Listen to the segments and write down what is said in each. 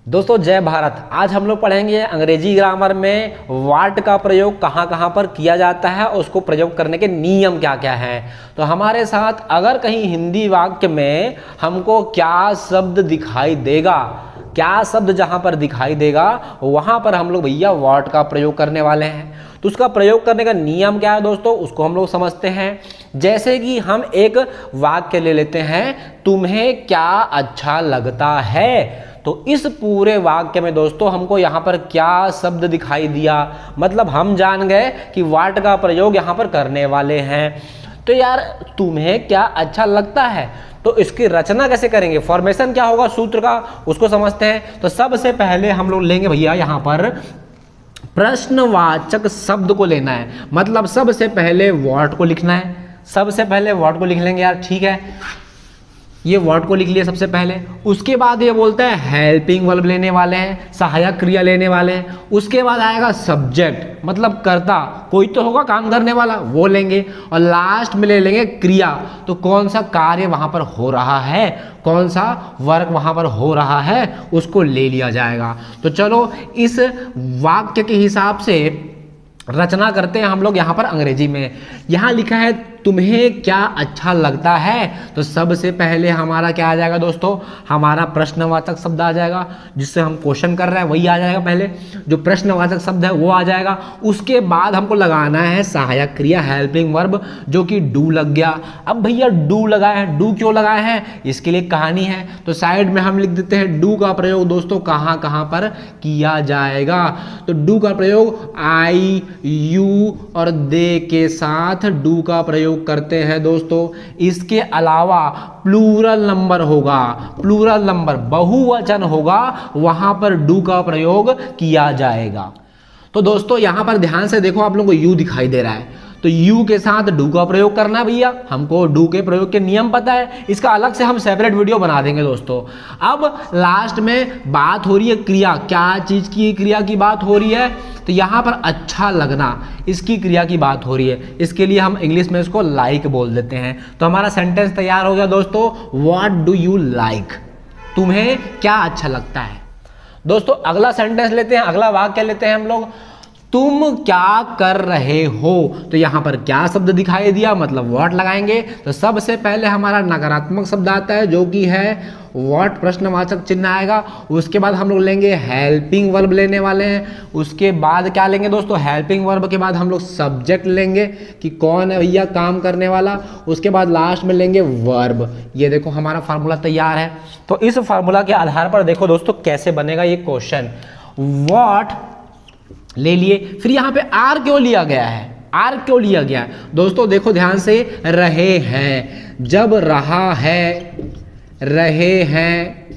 दोस्तों जय भारत। आज हम लोग पढ़ेंगे अंग्रेजी ग्रामर में व्हाट का प्रयोग कहाँ कहाँ पर किया जाता है और उसको प्रयोग करने के नियम क्या क्या हैं। तो हमारे साथ अगर कहीं हिंदी वाक्य में हमको क्या शब्द दिखाई देगा, क्या शब्द जहाँ पर दिखाई देगा वहाँ पर हम लोग भैया व्हाट का प्रयोग करने वाले हैं। तो उसका प्रयोग करने का नियम क्या है दोस्तों, उसको हम लोग समझते हैं। जैसे कि हम एक वाक्य ले लेते हैं, तुम्हें क्या अच्छा लगता है। तो इस पूरे वाक्य में दोस्तों हमको यहाँ पर क्या शब्द दिखाई दिया, मतलब हम जान गए कि व्हाट का प्रयोग यहाँ पर करने वाले हैं। तो यार तुम्हें क्या अच्छा लगता है, तो इसकी रचना कैसे करेंगे, फॉर्मेशन क्या होगा सूत्र का, उसको समझते हैं। तो सबसे पहले हम लोग लेंगे भैया यहाँ पर प्रश्नवाचक शब्द को लेना है, मतलब सबसे पहले व्हाट को लिखना है। सबसे पहले व्हाट को लिख लेंगे यार, ठीक है, ये वर्ड को लिख लिया सबसे पहले। उसके बाद ये बोलता है हेल्पिंग वर्ब लेने वाले हैं, सहायक क्रिया लेने वाले हैं। उसके बाद आएगा सब्जेक्ट, मतलब कर्ता, कोई तो होगा काम करने वाला, वो लेंगे। और लास्ट में ले लेंगे क्रिया, तो कौन सा कार्य वहां पर हो रहा है, कौन सा वर्क वहां पर हो रहा है, उसको ले लिया जाएगा। तो चलो इस वाक्य के हिसाब से रचना करते हैं हम लोग यहाँ पर अंग्रेजी में। यहाँ लिखा है तुम्हें क्या अच्छा लगता है, तो सबसे पहले हमारा क्या आ जाएगा दोस्तों, हमारा प्रश्नवाचक शब्द आ जाएगा, जिससे हम क्वेश्चन कर रहे हैं वही आ जाएगा। पहले जो प्रश्नवाचक शब्द है वो आ जाएगा। उसके बाद हमको लगाना है सहायक क्रिया हेल्पिंग वर्ब, जो कि डू लग गया। अब भैया डू लगाए हैं, डू क्यों लगाए हैं, इसके लिए कहानी है। तो साइड में हम लिख देते हैं डू का प्रयोग दोस्तों कहाँ कहाँ पर किया जाएगा। तो डू का प्रयोग आई, यू और दे के साथ डू का प्रयोग करते हैं दोस्तों। इसके अलावा प्लूरल नंबर होगा, प्लूरल नंबर बहुवचन होगा, वहां पर डू का प्रयोग किया जाएगा। तो दोस्तों यहां पर ध्यान से देखो, आप लोगों को यू दिखाई दे रहा है, तो यू के साथ डू का प्रयोग करना है भैया। हमको डू के प्रयोग के नियम पता है, इसका अलग से हम सेपरेट वीडियो बना देंगे दोस्तों। अब लास्ट में बात हो रही है क्रिया, क्या चीज की क्रिया की बात हो रही है, तो यहाँ पर अच्छा लगना, इसकी क्रिया की बात हो रही है। इसके लिए हम इंग्लिश में इसको लाइक बोल देते हैं। तो हमारा सेंटेंस तैयार हो गया दोस्तों, व्हाट डू यू लाइक, तुम्हें क्या अच्छा लगता है। दोस्तों अगला सेंटेंस लेते हैं, अगला वाक्य लेते हैं हम लोग, तुम क्या कर रहे हो। तो यहां पर क्या शब्द दिखाई दिया, मतलब व्हाट लगाएंगे। तो सबसे पहले हमारा नकारात्मक शब्द आता है जो कि है व्हाट, प्रश्नवाचक चिन्ह आएगा। उसके बाद हम लोग लेंगे हेल्पिंग वर्ब लेने वाले हैं। उसके बाद क्या लेंगे दोस्तों, हेल्पिंग वर्ब के बाद हम लोग सब्जेक्ट लेंगे कि कौन है भैया काम करने वाला। उसके बाद लास्ट में लेंगे वर्ब। ये देखो हमारा फार्मूला तैयार है। तो इस फार्मूला के आधार पर देखो दोस्तों कैसे बनेगा ये क्वेश्चन। व्हाट ले लिए, फिर यहाँ पे आर क्यों लिया गया है, आर क्यों लिया गया दोस्तों, देखो ध्यान से, रहे हैं, जब रहा है, रहे हैं,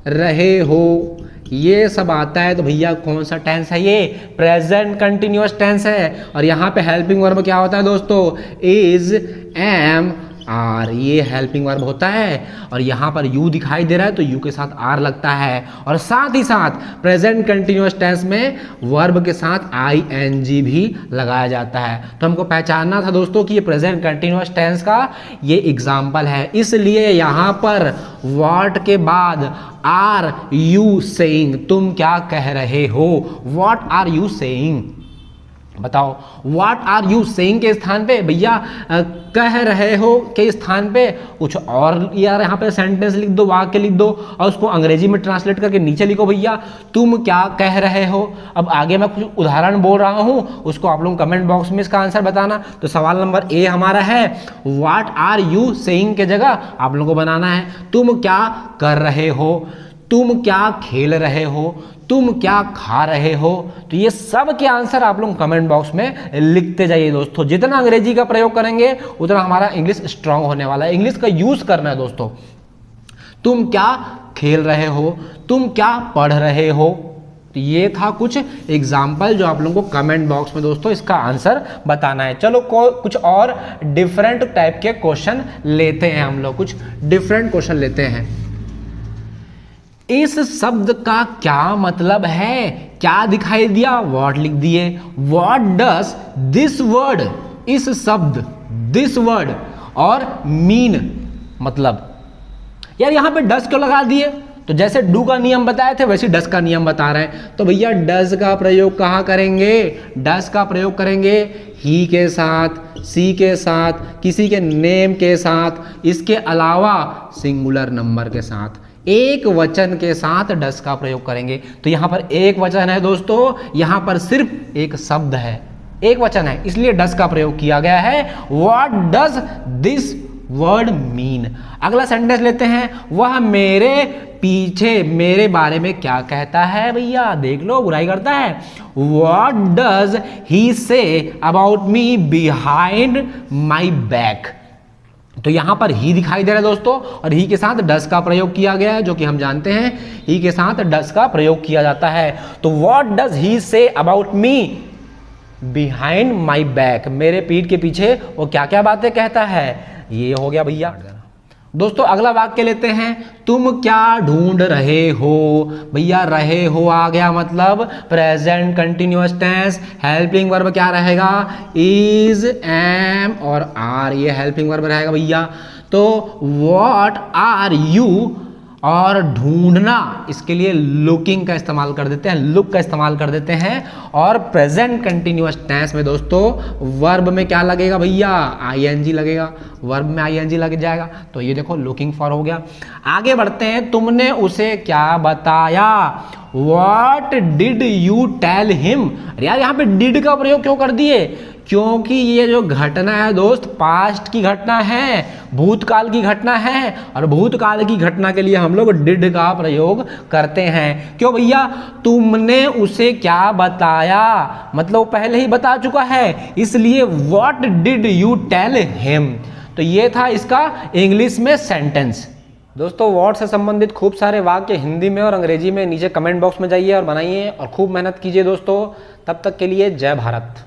रहे हो, ये सब आता है तो भैया कौन सा टेंस है, ये प्रेजेंट कंटिन्यूअस टेंस है। और यहाँ पे हेल्पिंग वर्ब क्या होता है दोस्तों, इज, एम, आर, ये हेल्पिंग वर्ब होता है। और यहाँ पर यू दिखाई दे रहा है तो यू के साथ आर लगता है। और साथ ही साथ प्रेजेंट कंटिन्यूअस टेंस में वर्ब के साथ आई एन जी भी लगाया जाता है। तो हमको पहचानना था दोस्तों कि ये प्रेजेंट कंटिन्यूअस टेंस का ये एग्जाम्पल है, इसलिए यहाँ पर व्हाट के बाद आर यू सेइंग, तुम क्या कह रहे हो, व्हाट आर यू सेइंग, बताओ। व्हाट आर यू सेइंग के स्थान पे भैया कह रहे हो के स्थान पे कुछ और यार यहाँ पे सेंटेंस लिख दो, वाक्य लिख दो और उसको अंग्रेजी में ट्रांसलेट करके नीचे लिखो भैया तुम क्या कह रहे हो। अब आगे मैं कुछ उदाहरण बोल रहा हूँ, उसको आप लोग कमेंट बॉक्स में इसका आंसर बताना। तो सवाल नंबर ए हमारा है व्हाट आर यू सेइंग के जगह आप लोगों को बनाना है तुम क्या कर रहे हो, तुम क्या खेल रहे हो, तुम क्या खा रहे हो। तो ये सब के आंसर आप लोग कमेंट बॉक्स में लिखते जाइए दोस्तों। जितना अंग्रेजी का प्रयोग करेंगे उतना हमारा इंग्लिश स्ट्रांग होने वाला है। इंग्लिश का यूज करना है दोस्तों। तुम क्या खेल रहे हो, तुम क्या पढ़ रहे हो। तो ये था कुछ एग्जाम्पल जो आप लोगों को कमेंट बॉक्स में दोस्तों इसका आंसर बताना है। चलो कुछ और डिफरेंट टाइप के क्वेश्चन लेते हैं हम लोग, कुछ डिफरेंट क्वेश्चन लेते हैं। इस शब्द का क्या मतलब है, क्या दिखाई दिया, व्हाट लिख दिए। व्हाट डज दिस वर्ड, इस शब्द, दिस वर्ड और मीन, मतलब यार यहां पे डज क्यों लगा दिए, तो जैसे डू का नियम बताए थे वैसे डस का नियम बता रहे हैं। तो भैया डस का प्रयोग कहाँ करेंगे? डस का प्रयोग करेंगे ही के साथ, सी के साथ, किसी के नेम के साथ, इसके अलावा सिंगुलर नंबर के साथ, एक वचन के साथ डस का प्रयोग करेंगे। तो यहाँ पर एक वचन है दोस्तों, यहाँ पर सिर्फ एक शब्द है, एक वचन है, इसलिए डस का प्रयोग किया गया है। What does this word mean? अगला सेंटेंस लेते हैं, वह मेरे पीछे मेरे बारे में क्या कहता है? भैया देख लो, बुराई करता है। What does he say about me behind my back? तो यहां पर ही दिखाई दे रहा है दोस्तों, और ही के साथ डस का प्रयोग किया गया है, जो कि हम जानते हैं ही के साथ डस का प्रयोग किया जाता है। तो what does he say about me behind my back? मेरे पीठ के पीछे वो क्या क्या बातें कहता है? ये हो गया भैया। दोस्तों अगला वाक्य लेते हैं, तुम क्या ढूंढ रहे हो? भैया रहे हो आ गया, मतलब present continuous tense. Helping verb क्या रहेगा? इज, एम और आर, ये हेल्पिंग वर्ब रहेगा भैया। तो व्हाट आर यू और ढूंढना, इसके लिए लुकिंग का इस्तेमाल कर देते हैं, लुक का इस्तेमाल कर देते हैं। और प्रेजेंट कंटिन्यूअस टेंस में दोस्तों वर्ब में क्या लगेगा भैया? आईएनजी लगेगा, वर्ब में आईएनजी लग जाएगा। तो ये देखो लुकिंग फॉर हो गया। आगे बढ़ते हैं, तुमने उसे क्या बताया? What did you tell him? अरे यार यहाँ पे डिड का प्रयोग क्यों कर दिए? क्योंकि ये जो घटना है दोस्त पास्ट की घटना है, भूतकाल की घटना है, और भूतकाल की घटना के लिए हम लोग डिड का प्रयोग करते हैं। क्यों भैया? तुमने उसे क्या बताया, मतलब पहले ही बता चुका है, इसलिए what did you tell him. तो ये था इसका इंग्लिश में सेंटेंस। दोस्तों वर्ड से संबंधित खूब सारे वाक्य हिंदी में और अंग्रेजी में नीचे कमेंट बॉक्स में जाइए और बनाइए और खूब मेहनत कीजिए दोस्तों। तब तक के लिए जय भारत।